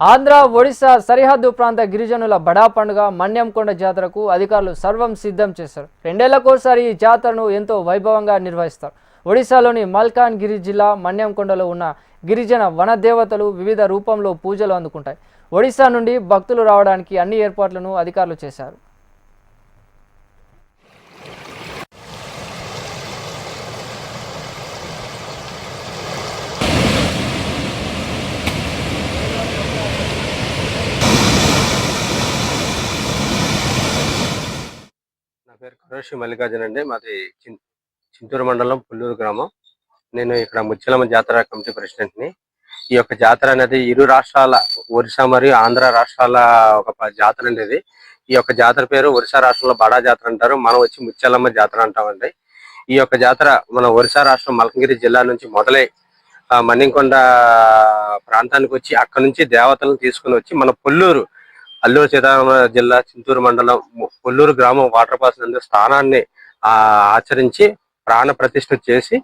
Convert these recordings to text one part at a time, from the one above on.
ఆంధ్ర ఒడిశా సరిహద్దు ప్రాంత గిరిజనుల బడా పండుగ మన్యంకొండ జాతరకు అధికారులు సర్వం సిద్ధం చేశారు. రెండేళ్లకోసారి ఈ జాతరను ఎంతో వైభవంగా నిర్వహిస్తారు. ఒడిశాలోని మల్కాన్గిరి జిల్లా మన్యంకొండలో ఉన్న గిరిజన వనదేవతలు వివిధ రూపంలో పూజలు అందుకుంటాయి. ఒడిశా నుండి భక్తులు రావడానికి అన్ని ఏర్పాట్లను అధికారులు చేశారు. నా పేరు కరోషి మల్లికార్జున అండి. మాది చింతూరు మండలం పుల్లూరు గ్రామం. నేను ఇక్కడ ముత్యాలమ్మ జాతర కమిటీ ప్రెసిడెంట్ ని. ఈ యొక్క జాతర అనేది ఇరు రాష్ట్రాల ఒరిస్సా మరియు ఆంధ్ర రాష్ట్రాల ఒక జాతర అండి. ఇది ఈ యొక్క జాతర పేరు ఒరిస్సా రాష్ట్రంలో బడా జాతర అంటారు, మనం వచ్చి ముత్యాలమ్మ జాతర అంటామండి. ఈ యొక్క జాతర మన ఒరిస్సా రాష్ట్రం మల్కగిరి జిల్లా నుంచి మొదలై మన్యంకొండ ప్రాంతానికి వచ్చి అక్కడ నుంచి దేవతలను తీసుకుని వచ్చి మన పుల్లూరు అల్లూరు సీతారామరాజు జిల్లా చింతూరు మండలం పుల్లూరు గ్రామం వాటర్ ఫాల్స్ నందు స్థానాన్ని ఆచరించి ప్రాణ ప్రతిష్ఠ చేసి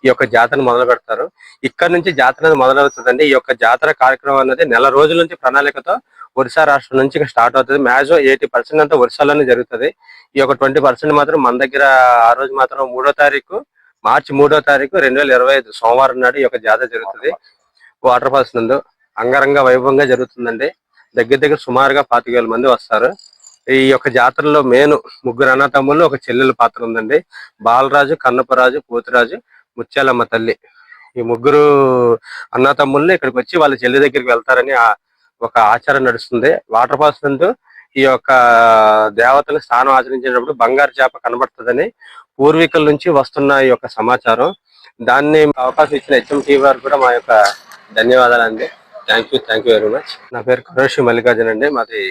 ఈ యొక్క జాతరను మొదలు పెడతారు. ఇక్కడ నుంచి జాతర మొదలవుతుందండి. ఈ యొక్క జాతర కార్యక్రమం అనేది నెల రోజుల నుంచి ప్రణాళికతో ఒరిస్సా రాష్ట్రం నుంచి స్టార్ట్ అవుతుంది. మ్యాక్సిమం 80% అంతా ఒరిస్సాలోనే జరుగుతుంది. ఈ యొక్క 20% మాత్రం మన దగ్గర ఆ రోజు మాత్రం మార్చి 3వ తారీఖు 2025 సోమవారం నాడు ఈ యొక్క జాతర జరుగుతుంది. వాటర్ ఫాల్స్ నందు అంగరంగ వైభవంగా జరుగుతుందండి. దగ్గర సుమారుగా 25,000 మంది వస్తారు. ఈ యొక్క జాతరలో ముగ్గురు అన్నతమ్ముళ్ళు, ఒక చెల్లెల పాత్ర ఉందండి. బాలరాజు, కన్నపరాజు, పోతురాజు, ముత్యాలమ్మ తల్లి. ఈ ముగ్గురు అన్నతమ్ముళ్ళు ఇక్కడికి వచ్చి వాళ్ళ చెల్లి దగ్గరికి వెళ్తారని ఒక ఆచారం నడుస్తుంది. వాటర్ ఫాల్స్ నందు ఈ యొక్క దేవతలు స్థానం ఆచరించేటప్పుడు బంగారు చేప కనబడుతుందని పూర్వీకుల నుంచి వస్తున్న ఈ యొక్క సమాచారం. దాన్ని అవకాశం ఇచ్చిన HMT వారు కూడా మా యొక్క ధన్యవాదాలు అండి. Thank you very much. నా పేరు కరోషి మల్లికార్జున అండి. మాది